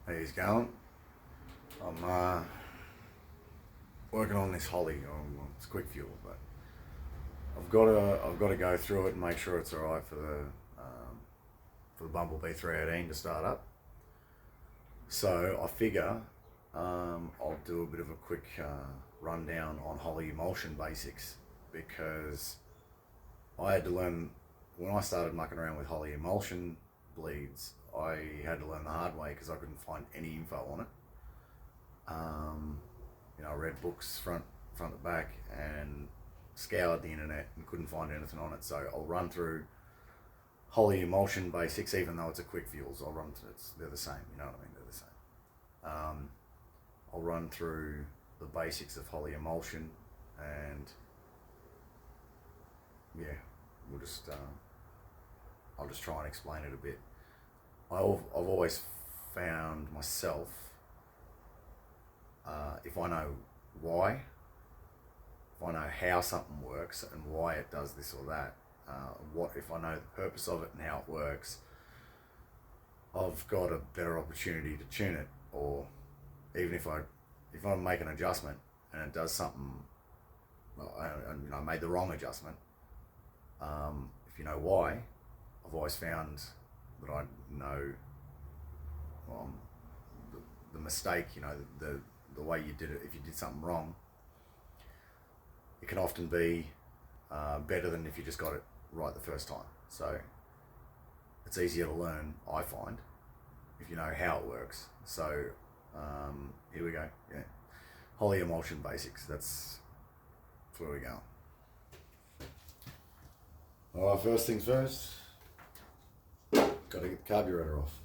How he's going? I'm working on this Holly. It's quick fuel, but I've got to go through it and make sure it's all right for the Bumblebee 318 to start up. So I figure I'll do a bit of a quick rundown on Holly emulsion basics because I had to learn when I started mucking around with Holly emulsion bleeds. I had to learn the hard way because I couldn't find any info on it. I read books front to back and scoured the internet and couldn't find anything on it. So I'll run through Holly emulsion basics, even though it's a quick fuel. So I'll run through they're the same. You know what I mean? They're the same. I'll run through the basics of Holly emulsion, and yeah, we'll just I'll just try and explain it a bit. I've always found myself, if I know why, if I know how something works and why it does this or that, what if I know the purpose of it and how it works, I've got a better opportunity to tune it. Or even if I make an adjustment and it does something, and I made the wrong adjustment, if you know why, I've always found that I know the mistake. The way you did it. If you did something wrong, it can often be better than if you just got it right the first time. So it's easier to learn, I find, if you know how it works. So here we go. Yeah, Holly emulsion basics. That's where we go. All right, first things first. Got to get the carburetor off.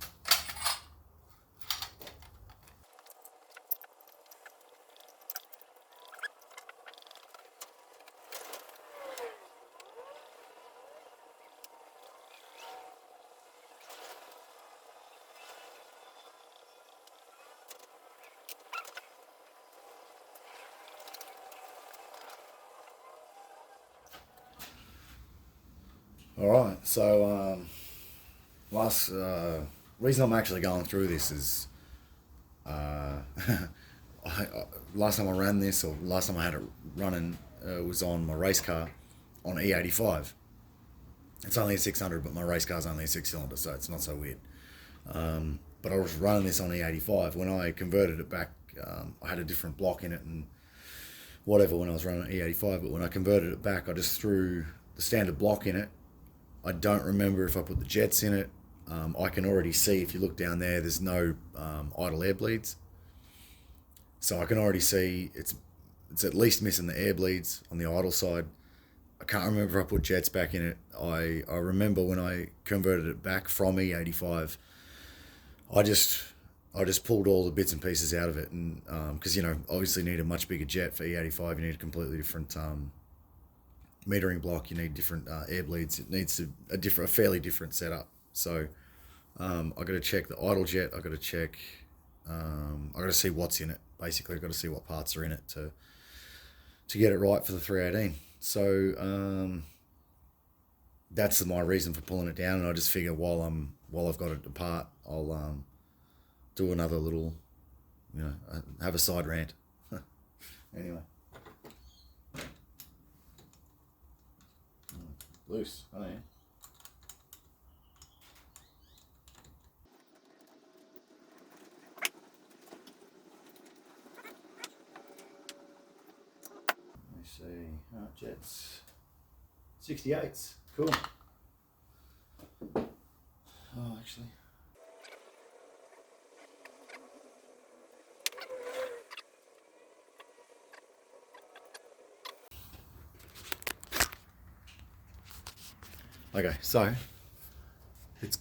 All right, so last reason I'm actually going through this is last time I ran this, or last time I had it running, was on my race car on E85. It's only a 600, but my race car's only a 6 cylinder, so it's not so weird. But I was running this on E85. When I converted it back, I had a different block in it and whatever when I was running E85. But when I converted it back, I just threw the standard block in it. I don't remember if I put the jets in it. I can already see, if you look down there, there's no idle air bleeds. So I can already see it's at least missing the air bleeds on the idle side. I can't remember if I put jets back in it. I remember when I converted it back from E85, I just pulled all the bits and pieces out of it, and because obviously you need a much bigger jet for E85, you need a completely different metering block, you need different air bleeds. It needs a fairly different setup. So I got to check the idle jet. I got to check. I got to see what's in it. Basically, I got to see what parts are in it to get it right for the 318. So that's my reason for pulling it down. And I just figure while I've got it apart, I'll do another little, have a side rant. Anyway. Loose, oh yeah. Let me see. Jets. 68s. Cool. Oh, actually. Okay, so it's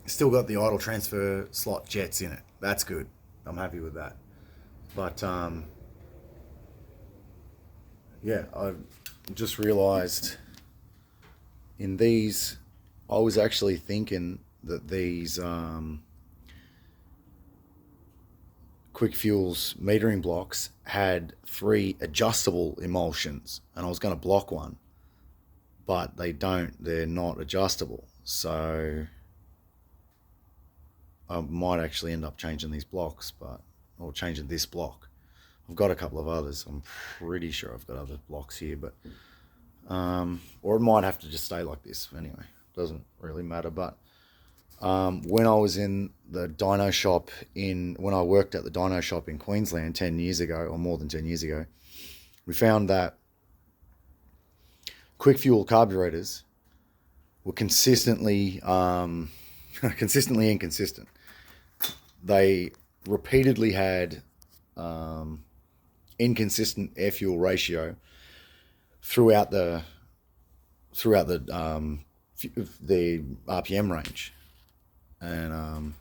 still got the idle transfer slot jets in it. That's good. I'm happy with that. But yeah, I just realised in these, I was actually thinking that these Quick Fuels metering blocks had 3 adjustable emulsions, and I was going to block one, but they don't. They're not adjustable. So I might actually end up changing these blocks, or changing this block. I've got a couple of others. I'm pretty sure I've got other blocks here, but or it might have to just stay like this. Anyway, doesn't really matter. But when I was in the dyno shop when I worked at the dyno shop in Queensland 10 years ago, or more than 10 years ago, we found that quick fuel carburetors were consistently inconsistent. They repeatedly had inconsistent air fuel ratio throughout the RPM range, and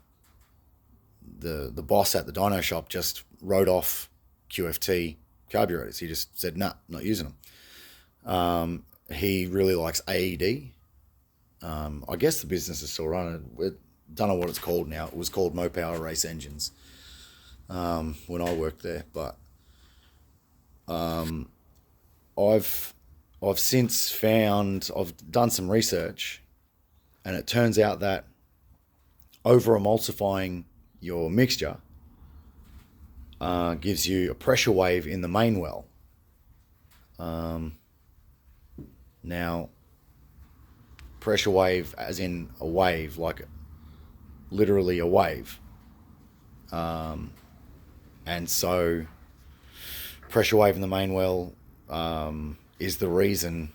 the boss at the dyno shop just wrote off QFT carburetors. He just said, "Nah, not using them." He really likes AED. I guess the business is still running. We don't know what it's called now. It was called Mopower Race Engines when I worked there, but I've since found, I've done some research, and it turns out that over emulsifying your mixture gives you a pressure wave in the main well. Now, pressure wave as in a wave, like literally a wave. And so pressure wave in the main well is the reason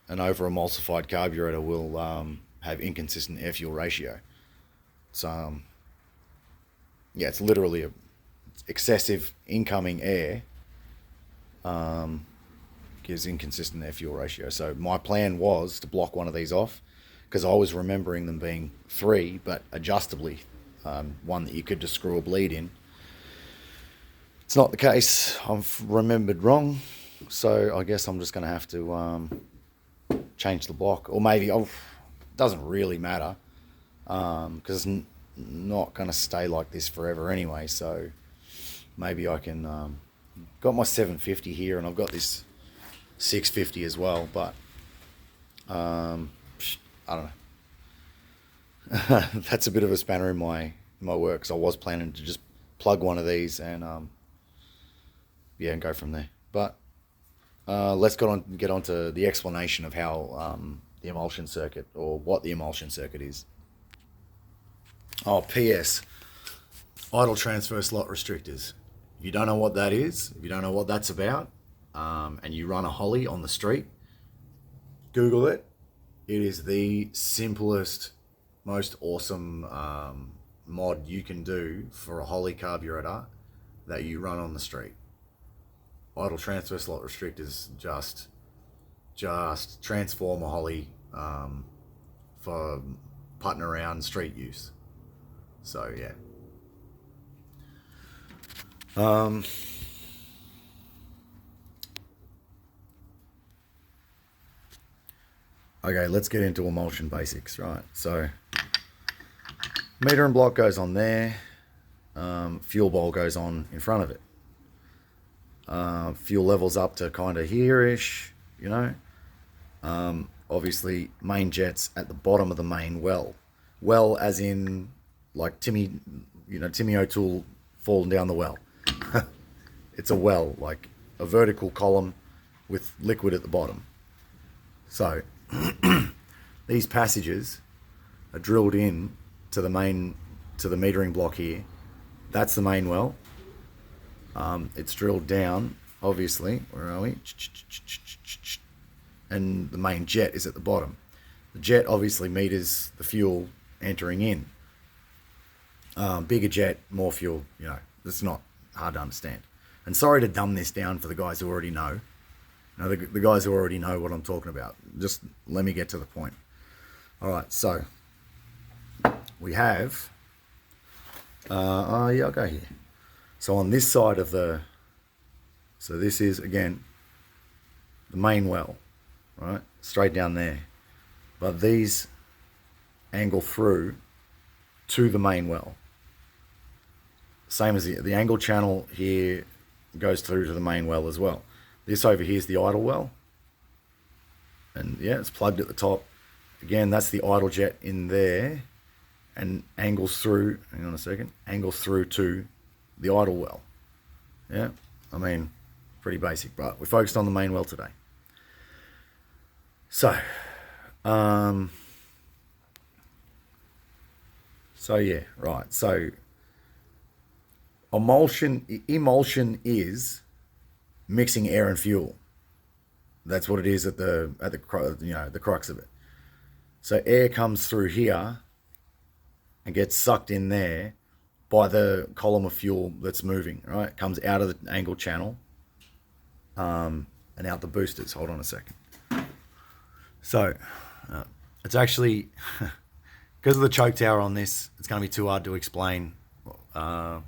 an over emulsified carburetor will have inconsistent air fuel ratio. So it's literally excessive incoming air gives inconsistent air fuel ratio. So my plan was to block one of these off, because I was remembering them being 3, but adjustably, one that you could just screw a bleed in. It's not the case. I've remembered wrong, so I guess I'm just going to have to change the block, or maybe it doesn't really matter, because it's not going to stay like this forever anyway. So maybe I can got my 750 here, and I've got this 650 as well, but I don't know. That's a bit of a spanner in my work, because I was planning to just plug one of these and and go from there. But let's get on to the explanation of how the emulsion circuit, or what the emulsion circuit is. Oh, P.S. Idle transfer slot restrictors. If you don't know what that is, if you don't know what that's about, and you run a Holly on the street, Google it. It is the simplest, most awesome mod you can do for a Holly carburetor that you run on the street. Idle transfer slot restrictors just transform a Holly for putting around street use. So yeah. Okay, let's get into emulsion basics, right? So meter and block goes on there. Fuel bowl goes on in front of it. Fuel levels up to kind of here-ish, you know. Obviously, main jets at the bottom of the main well. Well as in, like Timmy O'Toole falling down the well. It's a well, like a vertical column with liquid at the bottom. So these passages are drilled in to the metering block here. That's the main well. It's drilled down, obviously. Where are we? And the main jet is at the bottom. The jet obviously meters the fuel entering in. Bigger jet, more fuel, it's not hard to understand. And sorry to dumb this down for the guys who already know. The guys who already know what I'm talking about. Just let me get to the point. All right, so we have... I'll go here. So on this side of so this is, again, the main well, right? Straight down there. But these angle through to the main well. Same as the angle channel here goes through to the main well as well. This over here is the idle well. And yeah, it's plugged at the top. Again, that's the idle jet in there. and angles through, hang on a second, angles through to the idle well. Yeah, I mean, pretty basic, but we're focused on the main well today. So yeah, right. So emulsion is mixing air and fuel. That's what it is at the the crux of it. So air comes through here and gets sucked in there by the column of fuel that's moving. Right, it comes out of the angle channel and out the boosters. Hold on a second. So it's actually because of the choke tower on this, it's going to be too hard to explain or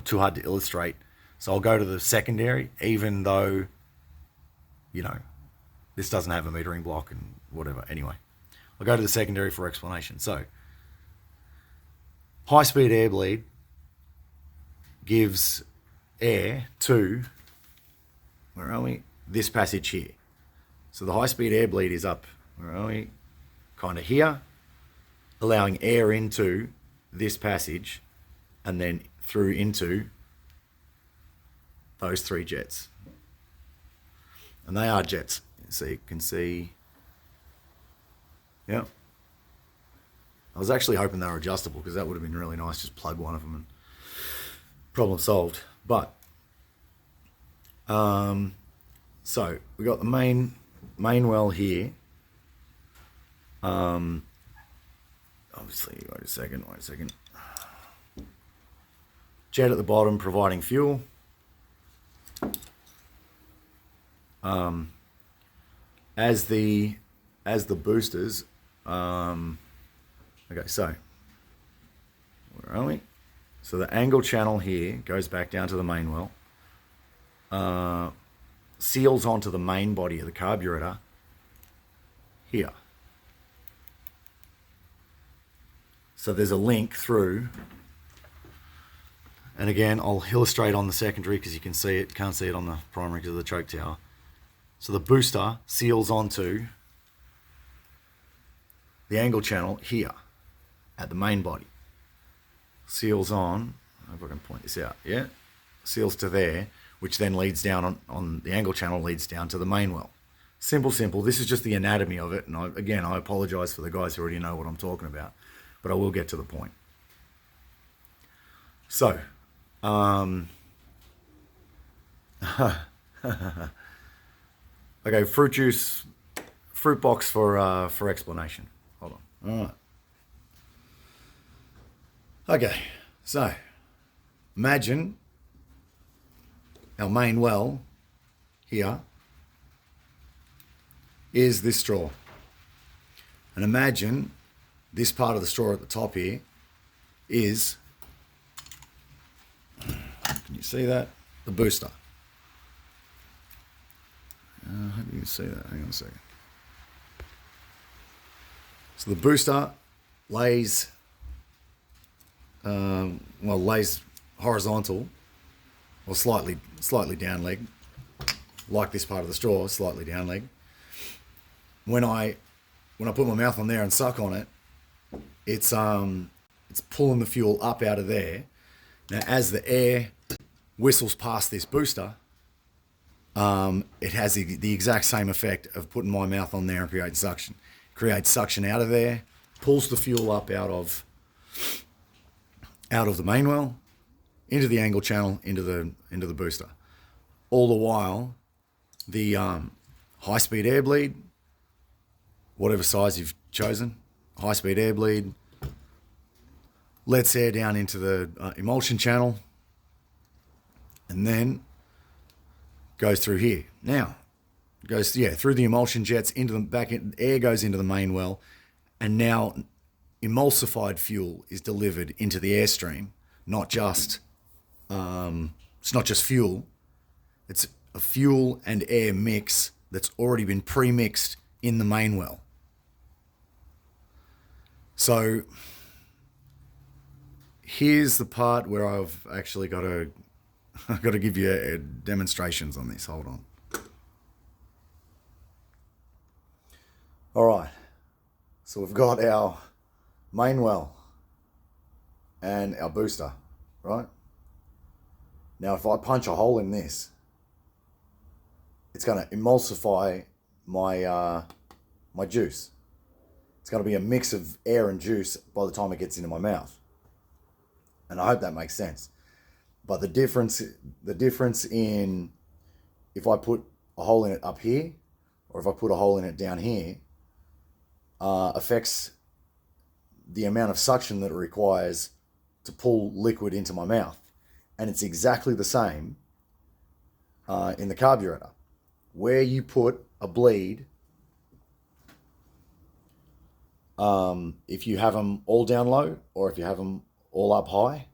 too hard to illustrate. So I'll go to the secondary, even though, this doesn't have a metering block and whatever. Anyway, I'll go to the secondary for explanation. So high-speed air bleed gives air to, where are we? This passage here. So the high-speed air bleed is up, where are we? Kind of here, allowing air into this passage and then through into those three jets. And they are jets. So you can see, yeah. I was actually hoping they were adjustable because that would have been really nice. Just plug one of them and problem solved. But, so we got the main well here. Obviously, wait a second. Jet at the bottom providing fuel. As the boosters, okay, so where are we? So the angle channel here goes back down to the main well, seals onto the main body of the carburetor here. So there's a link through, and again, I'll illustrate on the secondary because you can see it, can't see it on the primary because of the choke tower. So the booster seals onto the angle channel here at the main body. Seals on, I hope I can point this out, yeah? Seals to there, which then leads down on the angle channel, leads down to the main well. Simple. This is just the anatomy of it. And I apologize for the guys who already know what I'm talking about, but I will get to the point. So, okay, fruit box for explanation. Hold on. All right. Okay, so imagine our main well here is this straw. And imagine this part of the straw at the top here is, can you see that? The booster. How do you see that? Hang on a second. So the booster lays horizontal or slightly down leg, like this part of the straw, slightly down leg. When I put my mouth on there and suck on it, it's pulling the fuel up out of there. Now, as the air whistles past this booster, it has the exact same effect of putting my mouth on there and creates suction. Creates suction out of there, pulls the fuel up out of the main well, into the angle channel, into the booster. All the while, the high-speed air bleed, whatever size you've chosen, high-speed air bleed, lets air down into the emulsion channel, and then goes through here. Now, goes through the emulsion jets into the back end, air goes into the main well, and now emulsified fuel is delivered into the airstream. Not just it's not just fuel, it's a fuel and air mix that's already been pre-mixed in the main well. So here's the part where I've actually got to give you demonstrations on this. Hold on. All right. So we've got our main well and our booster, right? Now, if I punch a hole in this, it's going to emulsify my juice. It's going to be a mix of air and juice by the time it gets into my mouth. And I hope that makes sense. But the difference in if I put a hole in it up here or if I put a hole in it down here affects the amount of suction that it requires to pull liquid into my mouth. And it's exactly the same in the carburetor. Where you put a bleed, if you have them all down low or if you have them all up high,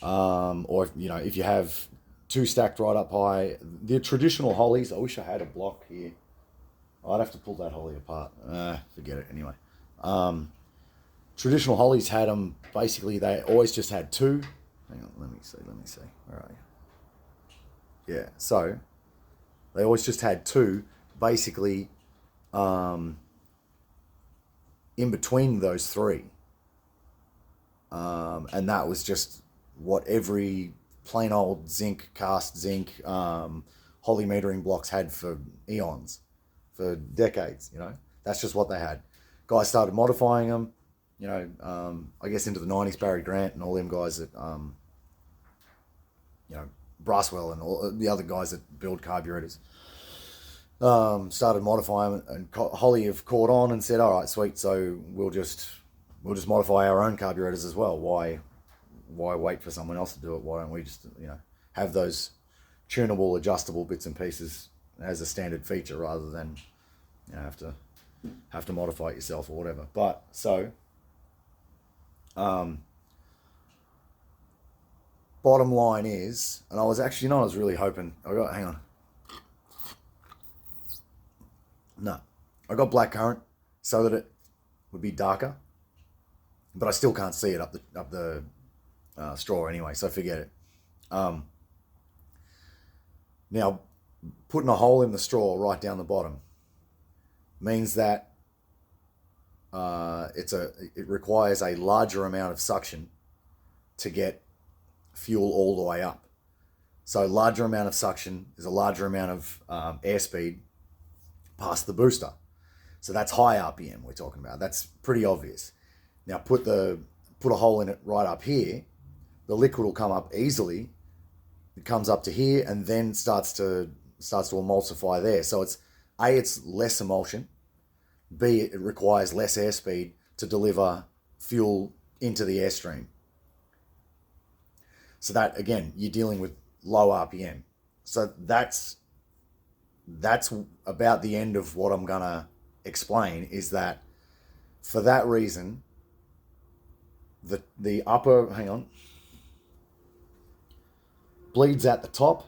or if you have two stacked right up high, the traditional Hollies, I wish I had a block here. I'd have to pull that Holly apart. Forget it anyway. Traditional Hollies had them, basically they always just had two. Hang on, let me see. Where are you? Yeah, so they always just had two, basically in between those three. And that was just what every plain old cast zinc Holly metering blocks had for eons, for decades, That's just what they had. Guys started modifying them, I guess into the 90s, Barry Grant and all them guys that, Braswell and all the other guys that build carburetors, started modifying them, and Holly have caught on and said, all right, sweet, so we'll just modify our own carburetors as well. Why wait for someone else to do it? Why don't we just, have those tunable, adjustable bits and pieces as a standard feature rather than, have to modify it yourself or whatever. But so, bottom line is, and I was really hoping, hang on. No, I got blackcurrant so that it would be darker, but I still can't see it up the straw anyway, so forget it. Now, putting a hole in the straw right down the bottom means that it requires a larger amount of suction to get fuel all the way up. So larger amount of suction is a larger amount of airspeed past the booster. So that's high RPM we're talking about. That's pretty obvious. Now put a hole in it right up here. The liquid will come up easily. It comes up to here and then starts to emulsify there. So it's less emulsion. B, it requires less airspeed to deliver fuel into the airstream. So that, again, you're dealing with low RPM. So that's about the end of what I'm going to explain, is that for that reason, the upper, bleeds at the top,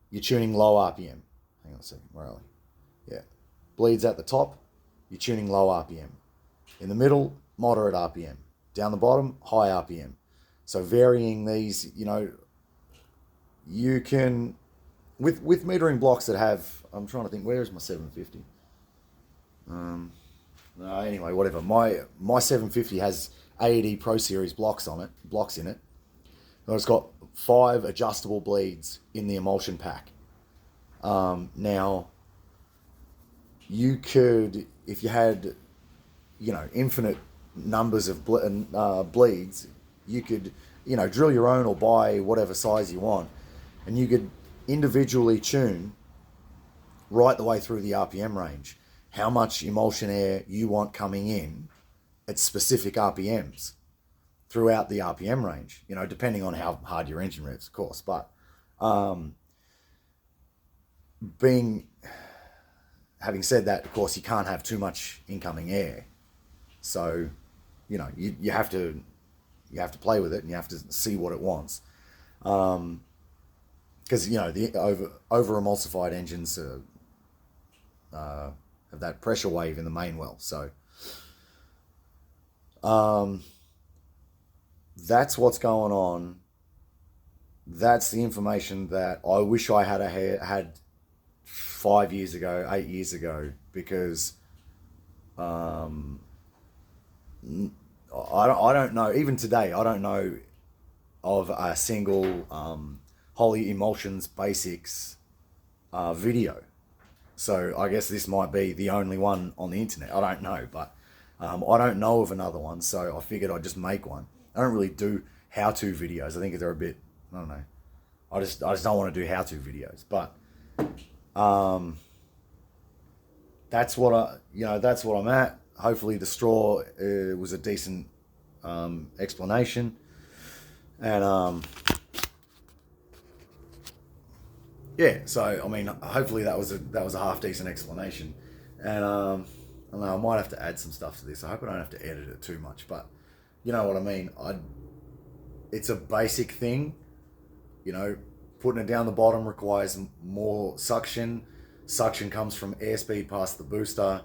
you're tuning low RPM. Hang on a second, where are we? Yeah. Bleeds at the top, you're tuning low RPM. In the middle, moderate RPM. Down the bottom, high RPM. So varying these, you can, with metering blocks that have, I'm trying to think, where is my 750? Anyway, whatever. My 750 has AED Pro Series blocks in it. And it's got 5 adjustable bleeds in the emulsion pack. Now, you could, if you had, infinite numbers of bleeds, you could, drill your own or buy whatever size you want, and you could individually tune right the way through the RPM range how much emulsion air you want coming in at specific RPMs throughout the RPM range, depending on how hard your engine revs, of course. But having said that, of course, you can't have too much incoming air. So, you have to play with it and you have to see what it wants. Because, the over emulsified engines have that pressure wave in the main well. So, that's what's going on. That's the information that I wish I had 5 years ago, 8 years ago, because I don't know, even today, I don't know of a single Holy Emulsions Basics video. So I guess this might be the only one on the internet. I don't know, but I don't know of another one, so I figured I'd just make one. I don't really do how-to videos. I think they're a bit, I don't know. I just don't want to do how-to videos, but that's what that's what I'm at. Hopefully the straw was a decent explanation, and yeah. So I mean, hopefully that was a half decent explanation, and I don't know, I might have to add some stuff to this. I hope I don't have to edit it too much, but you know what I mean. It's a basic thing, you know. Putting it down the bottom requires more suction. Suction comes from airspeed past the booster,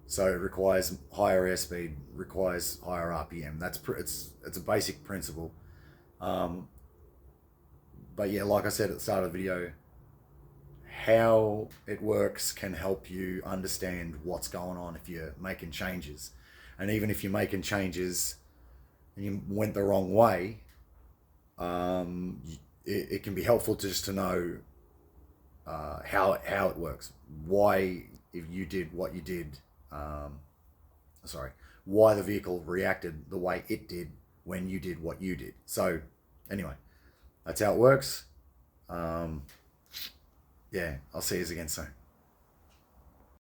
so it requires higher airspeed, requires higher RPM. It's a basic principle. Um, but yeah, like I said at the start of the video, how it works can help you understand what's going on if you're making changes, and even if you're making changes and you went the wrong way, it can be helpful just to know how it works, why if you did what you did, sorry, why the vehicle reacted the way it did when you did what you did. So anyway, that's how it works. Yeah, I'll see you again soon.